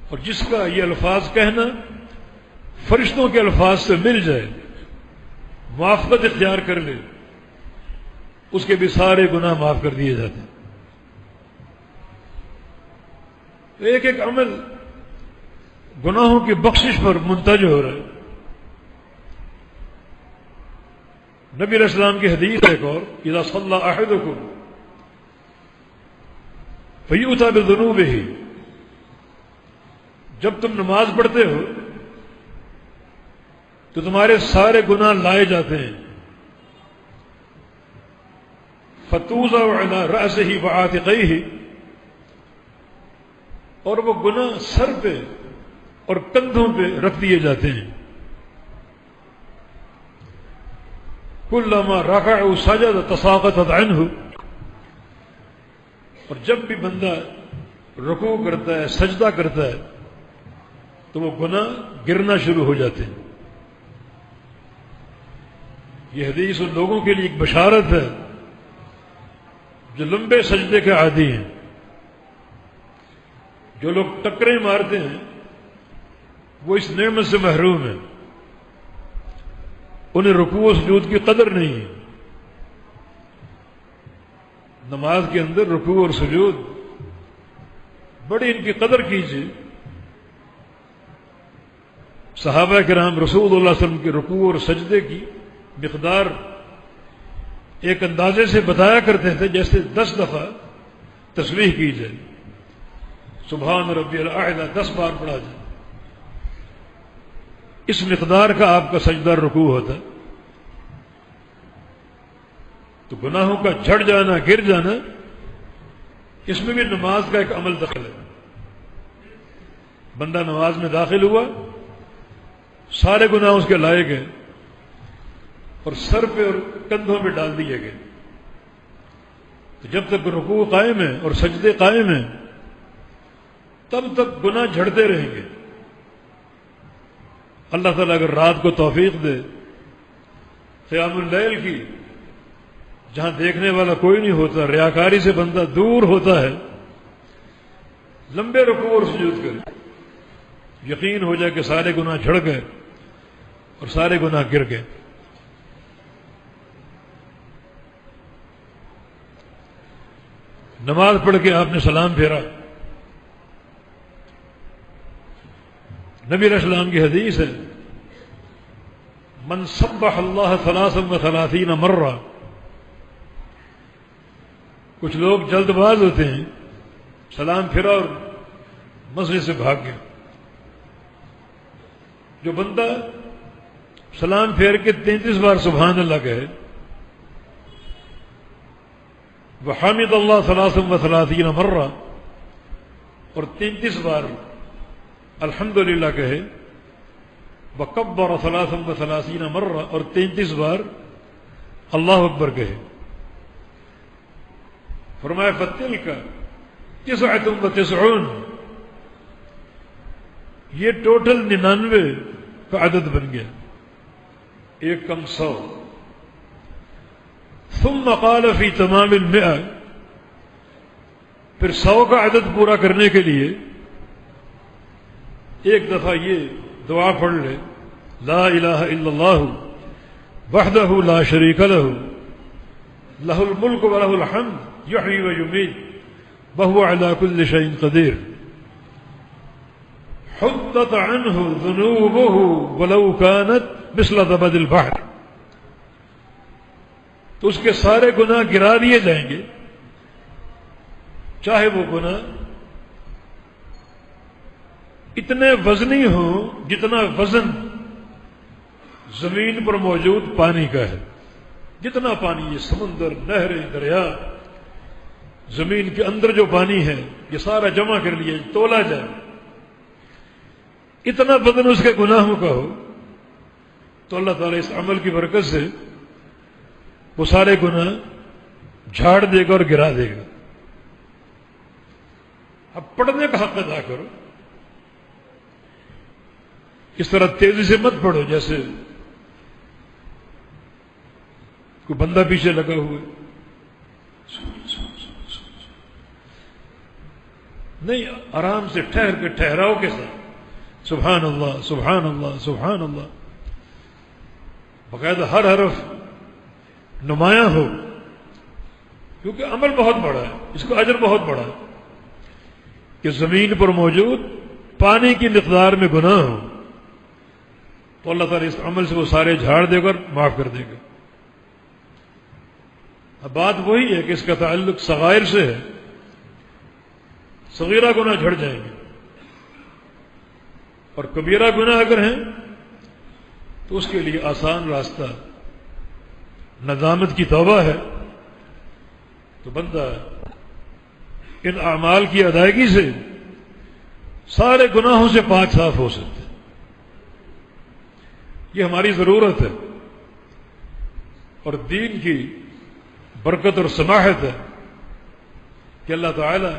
اور جس کا یہ الفاظ کہنا فرشتوں کے الفاظ سے مل جائے، موافقت اختیار کر لے، اس کے بھی سارے گناہ معاف کر دیے جاتے ہیں. ایک ایک عمل گناہوں کی بخشش پر منتج ہو رہا ہے. نبی علیہ السلام کی حدیث ایک اور، اذا صلی احدکم فیؤتی بذنوبہ، جب تم نماز پڑھتے ہو تو تمہارے سارے گناہ لائے جاتے ہیں. فتوضع علی رأسہ وعاتقیہ، اور وہ گناہ سر پہ اور کندھوں پہ رکھ دیے جاتے ہیں. کلما رکع سجد تساقطت عنہ، اور جب بھی بندہ رکوع کرتا ہے، سجدہ کرتا ہے، تو وہ گناہ گرنا شروع ہو جاتے ہیں. یہ حدیث ان لوگوں کے لیے ایک بشارت ہے جو لمبے سجدے کے عادی ہیں. جو لوگ ٹکریں مارتے ہیں وہ اس نعمت سے محروم ہیں، انہیں رکوع و سجود کی قدر نہیں ہے. نماز کے اندر رکوع اور سجود بڑی ان کی قدر کیجیے. صحابہ کرام رسول اللہ صلی اللہ علیہ وسلم کے رکوع اور سجدے کی مقدار ایک اندازے سے بتایا کرتے تھے جیسے 10 دفعہ تسبیح کی جائے، سبحان ربی الاعلی 10 بار پڑھا جائے. اس مقدار کا آپ کا سجدہ رکوع ہوتا ہے. تو گناہوں کا جھڑ جانا، گر جانا، اس میں بھی نماز کا ایک عمل دخل ہے۔ بندہ نماز میں داخل ہوا، سارے گناہ اس کے لائے گئے اور سر پہ اور کندھوں پہ ڈال دیے گئے، تو جب تک رکوع قائم ہے اور سجدے قائم ہیں تب تک گناہ جھڑتے رہیں گے۔ اللہ تعالیٰ اگر رات کو توفیق دے قیام اللیل کی، جہاں دیکھنے والا کوئی نہیں ہوتا، ریاکاری سے بندہ دور ہوتا ہے، لمبے رکوع اور سجود کرے، یقین ہو جائے کہ سارے گناہ جھڑ گئے اور سارے گناہ گر گئے۔ نماز پڑھ کے آپ نے سلام پھیرا، نبی علیہ السلام کی حدیث ہے، من سبح اللہ 33 مرہ۔ کچھ لوگ جلد باز ہوتے ہیں، سلام پھرا اور مسجد سے بھاگ گیا۔ جو بندہ سلام پھیر کے 33 بار سبحان اللہ کہے، وحمد اللہ 33 مرہ، اور 33 بار الحمدللہ کہے، وکبر 33 مرہ، اور 33 بار اللہ اکبر کہے، فرمایا فتلک 99، یہ ٹوٹل 99 کا عدد بن گیا، ایک کم 100۔ ثم قال فی تمام 100، پھر 100 کا عدد پورا کرنے کے لیے ایک دفعہ یہ دعا پڑھ لے، لا الہ الا اللہ وحدہ لا شریک لہ لہ الملک ولہ الحمد یحیی ویمیت وہو علی کل شیء قدیر، حطت عنہ ذنوبہ ولو کانت مثل زبد البحر، تو اس کے سارے گناہ گرا دیے جائیں گے، چاہے وہ گناہ اتنے وزنی ہوں جتنا وزن زمین پر موجود پانی کا ہے۔ جتنا پانی، یہ سمندر، نہریں، دریا، زمین کے اندر جو پانی ہے، یہ سارا جمع کر لیا تولا جائے، اتنا وزن اس کے گناہوں کا ہو تو اللہ تعالیٰ اس عمل کی برکت سے وہ سارے گناہ جھاڑ دے گا اور گرا دے گا۔ اب پڑھنے کا حق ادا کرو، اس طرح تیزی سے مت پڑھو جیسے کوئی بندہ پیچھے لگا ہوا ہے، نہیں، آرام سے ٹھہر کے ٹھہراؤ کے ساتھ سبحان اللہ سبحان اللہ سبحان اللہ، باقاعدہ ہر حرف نمایاں ہو، کیونکہ عمل بہت بڑا ہے، اس کا اجر بہت بڑا ہے کہ زمین پر موجود پانی کی مقدار میں گناہ ہو تو اللہ تعالیٰ اس عمل سے وہ سارے جھاڑ دے کر معاف کر دے گا۔ اب بات وہی ہے کہ اس کا تعلق صغائر سے ہے، صغیرہ گناہ جھڑ جائیں گے، اور کبیرہ گناہ اگر ہیں تو اس کے لیے آسان راستہ ندامت کی توبہ ہے، تو بندہ ان اعمال کی ادائیگی سے سارے گناہوں سے پاک صاف ہو سکتے ہیں۔ یہ ہماری ضرورت ہے اور دین کی برکت اور سماحت ہے کہ اللہ تعالی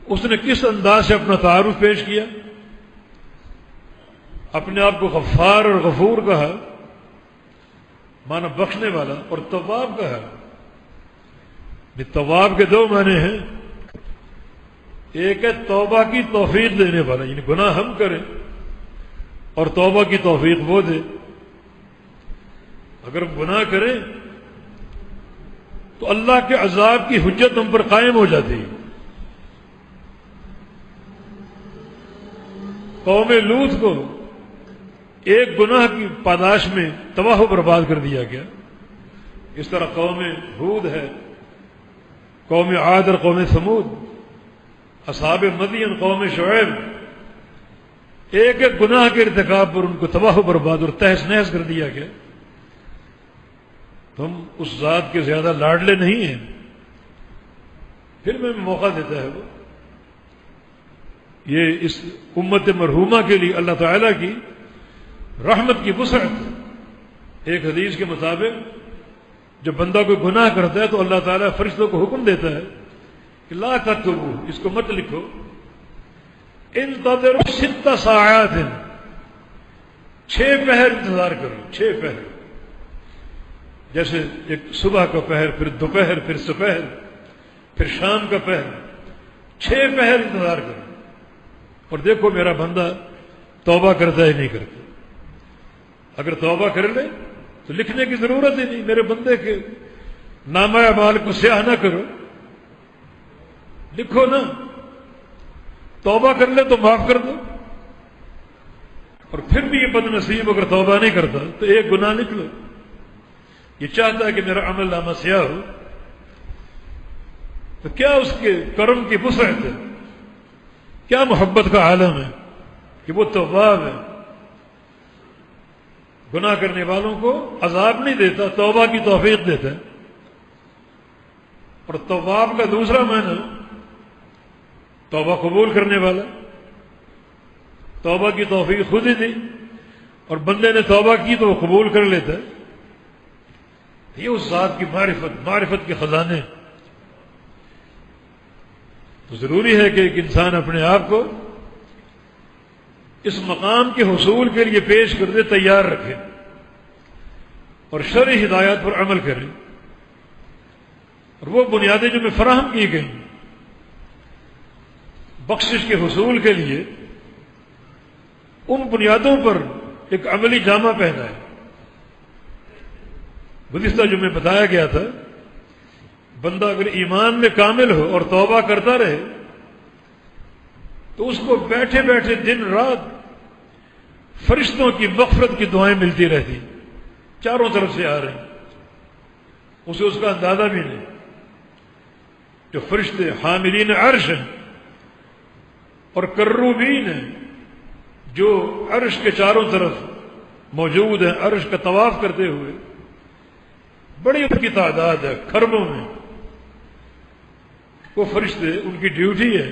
اس نے کس انداز سے اپنا تعارف پیش کیا، اپنے آپ کو غفار اور غفور کہا، معنی بخشنے والا، اور تواب کہا۔ یہ تواب کے دو معنی ہیں، ایک ہے توبہ کی توفیق دینے والا، یعنی گناہ ہم کریں اور توبہ کی توفیق وہ دے۔ اگر ہم گناہ کریں تو اللہ کے عذاب کی حجت ہم پر قائم ہو جاتی ہے۔ قوم لوط کو ایک گناہ کی پاداش میں تباہ و برباد کر دیا گیا، اس طرح قوم ہود ہے، قوم عاد اور قوم ثمود، اصحاب مدین، قوم شعیب، ایک ایک گناہ کے ارتکاب پر ان کو تباہ و برباد اور تہس نہس کر دیا گیا۔ تو ہم اس ذات کے زیادہ لاڈلے نہیں ہیں، پھر میں موقع دیتا ہے وہ. یہ اس امت مرحومہ کے لیے اللہ تعالیٰ کی رحمت کی وسعت. ایک حدیث کے مطابق جب بندہ کوئی گناہ کرتا ہے تو اللہ تعالیٰ فرشتوں کو حکم دیتا ہے کہ لا تکتبو، اس کو مت لکھو، انتظروا 6 ساعات، 6 پہر انتظار کرو. 6 پہر، جیسے ایک صبح کا پہر، پھر دوپہر، پھر سپہر، پھر شام کا پہر. 6 پہر انتظار کرو اور دیکھو میرا بندہ توبہ کرتا ہے نہیں کرتا. اگر توبہ کر لے تو لکھنے کی ضرورت ہی نہیں. میرے بندے کے نامہ اعمال کو سیاہ نہ کرو، لکھو نا. توبہ کر لے تو معاف کر دو. اور پھر بھی یہ بد نصیب اگر توبہ نہیں کرتا تو ایک گناہ لکھ لو. یہ چاہتا ہے کہ میرا عمل نامہ سیاہ ہو، تو کیا اس کے کرم کی وسعت ہے، کیا محبت کا عالم ہے کہ وہ تواب ہے. گناہ کرنے والوں کو عذاب نہیں دیتا، توبہ کی توفیق دیتا ہے. اور تواب کا دوسرا معنی توبہ قبول کرنے والا. توبہ کی توفیق خود ہی دی اور بندے نے توبہ کی تو وہ قبول کر لیتا ہے. یہ اس ذات کی معرفت کے خزانے. تو ضروری ہے کہ ایک انسان اپنے آپ کو اس مقام کے حصول کے لیے پیش کر دے، تیار رکھے اور شرعی ہدایات پر عمل کرے. اور وہ بنیادیں جو میں فراہم کی گئی بخشش کے حصول کے لیے، ان بنیادوں پر ایک عملی جامہ پہنا ہے. گزشتہ جو میں بتایا گیا تھا، بندہ اگر ایمان میں کامل ہو اور توبہ کرتا رہے تو اس کو بیٹھے بیٹھے دن رات فرشتوں کی مغفرت کی دعائیں ملتی رہتی، چاروں طرف سے آ رہی، اسے اس کا اندازہ بھی نہیں. جو فرشتے حاملین عرش ہیں اور کروبین ہیں جو عرش کے چاروں طرف موجود ہیں، عرش کا طواف کرتے ہوئے، بڑی ان کی تعداد ہے، کھربوں میں. وہ فرشتے، ان کی ڈیوٹی ہے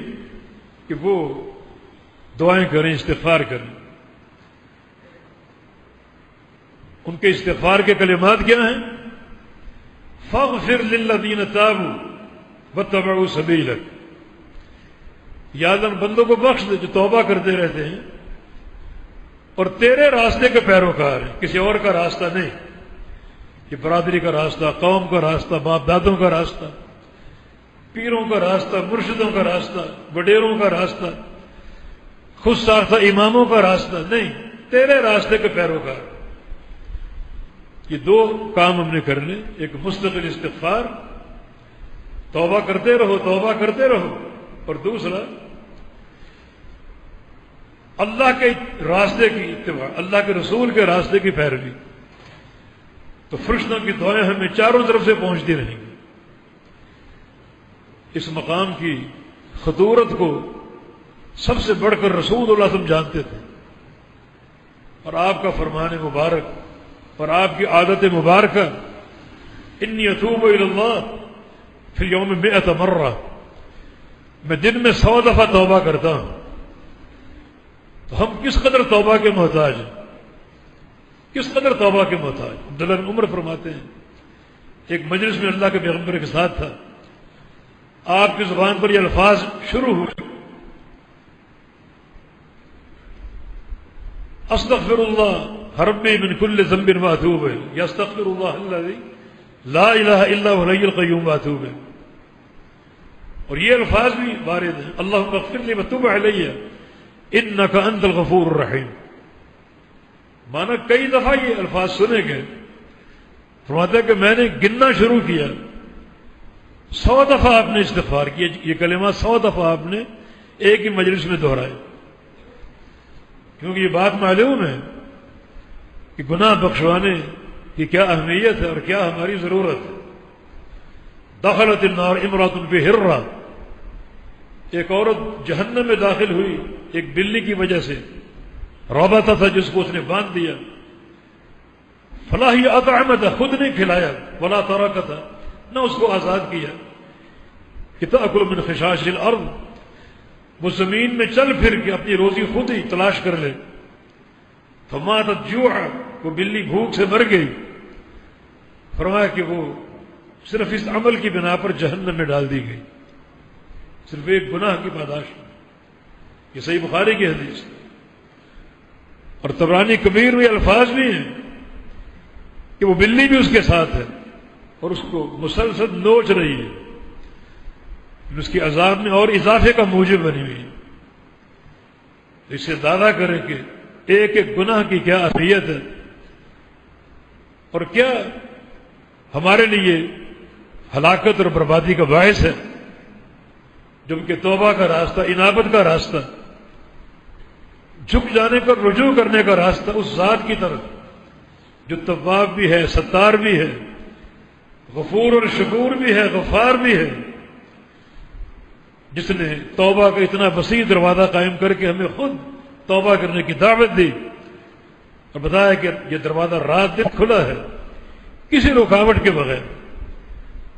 کہ وہ دعائیں کریں، استغفار کریں. ان کے استغفار کے کلمات کیا ہیں؟ فاغفر للذین تابوا واتبعوا سبیلک. یا اللہ بندوں کو بخش دے جو توبہ کرتے رہتے ہیں اور تیرے راستے کے پیروکار ہیں، کسی اور کا راستہ نہیں. یہ برادری کا راستہ، قوم کا راستہ، باپ دادوں کا راستہ، پیروں کا راستہ، مرشدوں کا راستہ، وڈیروں کا راستہ، خود ساختہ اماموں کا راستہ نہیں، تیرے راستے کے پیروکار. یہ 2 کام ہم نے کرنے، ایک مستقل استغفار، توبہ کرتے رہو، توبہ کرتے رہو، اور دوسرا اللہ کے راستے کی اتباع، اللہ کے رسول کے راستے کی پیروی. تو فرشتوں کی دعائیں ہمیں چاروں طرف سے پہنچتی رہیں گی. اس مقام کی خطورت کو سب سے بڑھ کر رسول اللہ صلی اللہ علیہ وسلم جانتے تھے، اور آپ کا فرمان مبارک اور آپ کی عادت مبارکہ، انی اتوب الی اللہ فی الیوم 100 مرہ، میں دن میں 100 دفعہ توبہ کرتا ہوں. تو ہم کس قدر توبہ کے محتاج ہیں، کس قدر توبہ کے محتاج. عبداللہ بن عمر فرماتے ہیں ایک مجلس میں اللہ کے پیغمبر کے ساتھ تھا، آپ کی زبان پر یہ الفاظ شروع ہوئے، استغفر اللہ ربی من کل ذنب واتوب الیہ، یا استغفر اللہ الذی لا الہ الا هو الحی القیوم واتوب الیہ. اور یہ الفاظ بھی وارد ہیں، اللہم اغفر لی وتب علی انک انت الغفور الرحیم. مانا کئی دفعہ یہ الفاظ سنے گئے. فرماتا ہے کہ میں نے گننا شروع کیا، 100 دفعہ آپ نے استغفار کیا. یہ کلمات 100 دفعہ آپ نے ایک ہی مجلس میں دہرائے، کیونکہ یہ بات معلوم ہے کہ گناہ بخشوانے کی کیا اہمیت ہے اور کیا ہماری ضرورت ہے. دخلت النار امرأۃ بحرہ، ایک عورت جہنم میں داخل ہوئی ایک بلی کی وجہ سے، رابطہ تھا جس کو اس نے باندھ دیا. فلا ہی اطعمتہ، خود نہیں کھلایا، ولا ترکتہ، نہ اس کو آزاد کیا کہ تأکل من خشاش الارض، وہ زمین میں چل پھر کے اپنی روزی خود ہی تلاش کر لے. فماتت جوعا، وہ بلی بھوک سے مر گئی. فرمایا کہ وہ صرف اس عمل کی بنا پر جہنم میں ڈال دی گئی، صرف ایک گناہ کی پاداش. یہ صحیح بخاری کی حدیث. اور طبرانی کبیر میں الفاظ بھی ہیں کہ وہ بلی بھی اس کے ساتھ ہے اور اس کو مسلسل نوچ رہی ہے، اس کی عذاب میں اور اضافے کا موجب بنی ہوئی ہے. اس سے دعویٰ کریں کہ ایک ایک گناہ کی کیا اہمیت ہے اور کیا ہمارے لیے ہلاکت اور بربادی کا باعث ہے، جبکہ توبہ کا راستہ، انابت کا راستہ، جھک جانے کا، رجوع کرنے کا راستہ اس ذات کی طرف جو تواب بھی ہے، ستار بھی ہے، غفور اور شکور بھی ہے، غفار بھی ہے، جس نے توبہ کا اتنا وسیع دروازہ قائم کر کے ہمیں خود توبہ کرنے کی دعوت دی اور بتایا کہ یہ دروازہ رات دن کھلا ہے کسی رکاوٹ کے بغیر.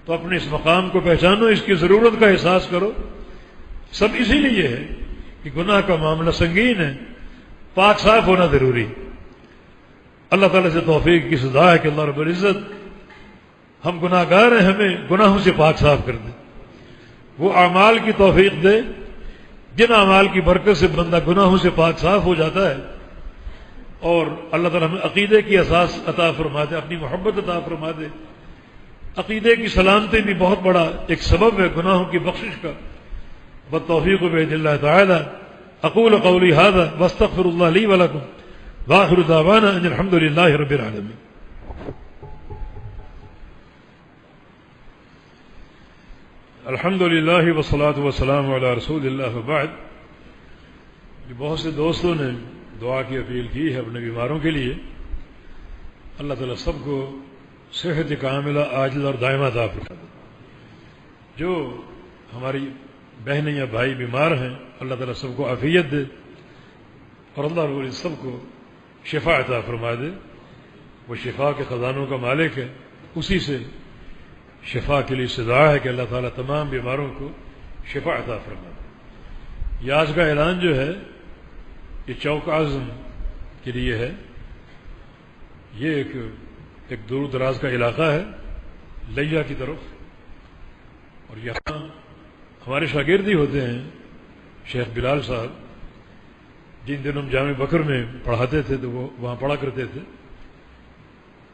تو اپنے اس مقام کو پہچانو، اس کی ضرورت کا احساس کرو. سب اسی لیے ہے کہ گناہ کا معاملہ سنگین ہے، پاک صاف ہونا ضروری. اللہ تعالیٰ سے توفیق کی سزا ہے کہ اللہ رب العزت، ہم گناہ گار ہیں، ہمیں گناہوں سے پاک صاف کر دے، وہ اعمال کی توفیق دے جن اعمال کی برکت سے بندہ گناہوں سے پاک صاف ہو جاتا ہے. اور اللہ تعالیٰ ہمیں عقیدے کی اساس عطا فرما دے، اپنی محبت عطا فرما دے. عقیدے کی سلامتی بھی بہت بڑا ایک سبب ہے گناہوں کی بخشش کا. بالتوفیق بإذن اللہ تعالی. اقول قولی ھذا واستغفر اللہ لی ولکم وآخر دعوانا ان الحمد للہ رب العالمین. الحمد للہ والصلاة والسلام علی رسول اللہ وبعد. بہت سے دوستوں نے دعا کی اپیل کی ہے اپنے بیماروں کے لیے. اللہ تعالیٰ سب کو صحت کاملہ عاجل اور دائمہ عطا فرمائے. جو ہماری بہنیں یا بھائی بیمار ہیں اللہ تعالیٰ سب کو عافیت دے اور اللہ رب العزت سب کو شفا عطا فرما دے. وہ شفا کے خزانوں کا مالک ہے، اسی سے شفا کے لیے استدعا ہے کہ اللہ تعالیٰ تمام بیماروں کو شفا عطا فرما دے. یہ آج کا اعلان جو ہے یہ چوک اعظم کے لیے ہے. یہ ایک دور دراز کا علاقہ ہے لیا کی طرف، اور یہاں ہمارے شاگرد ہی ہوتے ہیں شیخ بلال صاحب، جن دنوں ہم جامع بکر میں پڑھاتے تھے تو وہ وہاں پڑھا کرتے تھے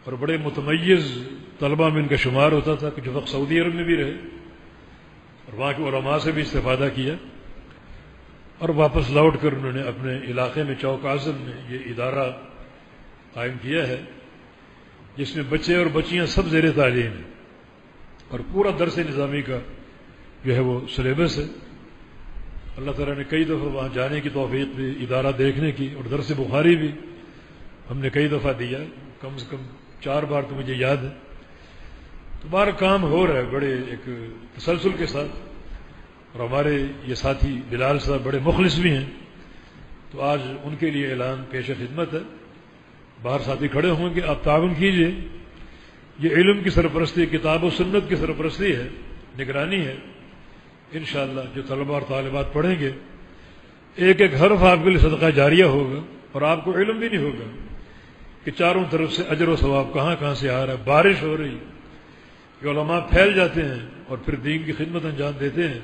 اور بڑے متمیز طلبہ میں ان کا شمار ہوتا تھا کہ جو وقت سعودی عرب میں بھی رہے اور وہاں کے علماء سے بھی استفادہ کیا اور واپس لوٹ کر انہوں نے اپنے علاقے میں چوک اعظم میں یہ ادارہ قائم کیا ہے جس میں بچے اور بچیاں سب زیر تعلیم ہیں اور پورا درس نظامی کا جو ہے وہ سلیبس ہے. اللہ تعالیٰ نے کئی دفعہ وہاں جانے کی توفیق دی، ادارہ دیکھنے کی، اور درس بخاری بھی ہم نے کئی دفعہ دیا، کم سے کم 4 بار تو مجھے یاد ہے. تو بارہ کام ہو رہا ہے بڑے ایک تسلسل کے ساتھ، اور ہمارے یہ ساتھی بلال صاحب بڑے مخلص بھی ہیں. تو آج ان کے لیے اعلان پیش خدمت ہے. باہر ساتھی کھڑے ہوں گے، آپ تعاون کیجئے. یہ علم کی سرپرستی، کتاب و سنت کی سرپرستی ہے، نگرانی ہے. انشاءاللہ جو طلبہ اور طالبات پڑھیں گے ایک ایک حرف آپ کے لیے صدقہ جاریہ ہوگا اور آپ کو علم بھی نہیں ہوگا کہ چاروں طرف سے اجر و ثواب کہاں کہاں سے آ رہا ہے. بارش ہو رہی کہ علماء پھیل جاتے ہیں اور پھر دین کی خدمت انجام دیتے ہیں،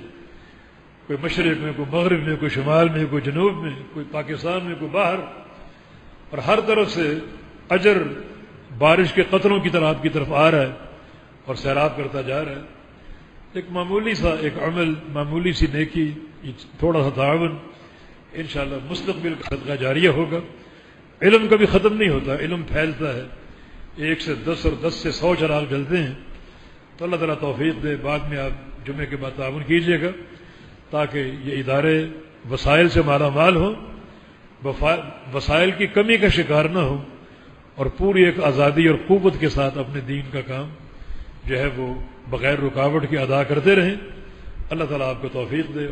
کوئی مشرق میں، کوئی مغرب میں، کوئی شمال میں، کوئی جنوب میں، کوئی پاکستان میں، کوئی باہر، اور ہر طرف سے اجر بارش کے قطروں کی طرح آپ کی طرف آ رہا ہے اور سیراب کرتا جا رہا ہے. ایک معمولی سا ایک عمل، معمولی سی نیکی، تھوڑا سا تعاون، انشاءاللہ مستقبل کا صدقہ جاریہ ہوگا. علم کبھی ختم نہیں ہوتا، علم پھیلتا ہے، 1 سے 10 اور 10 سے 100 چراغ جلتے ہیں. تو اللہ تعالیٰ توفیق دے. بعد میں آپ جمعے کے بعد تعاون کیجیے گا تاکہ یہ ادارے وسائل سے مالا مال ہوں، وسائل کی کمی کا شکار نہ ہو، اور پوری ایک آزادی اور قوت کے ساتھ اپنے دین کا کام جو ہے وہ بغیر رکاوٹ کے ادا کرتے رہیں. اللہ تعالیٰ آپ کو توفیق دے.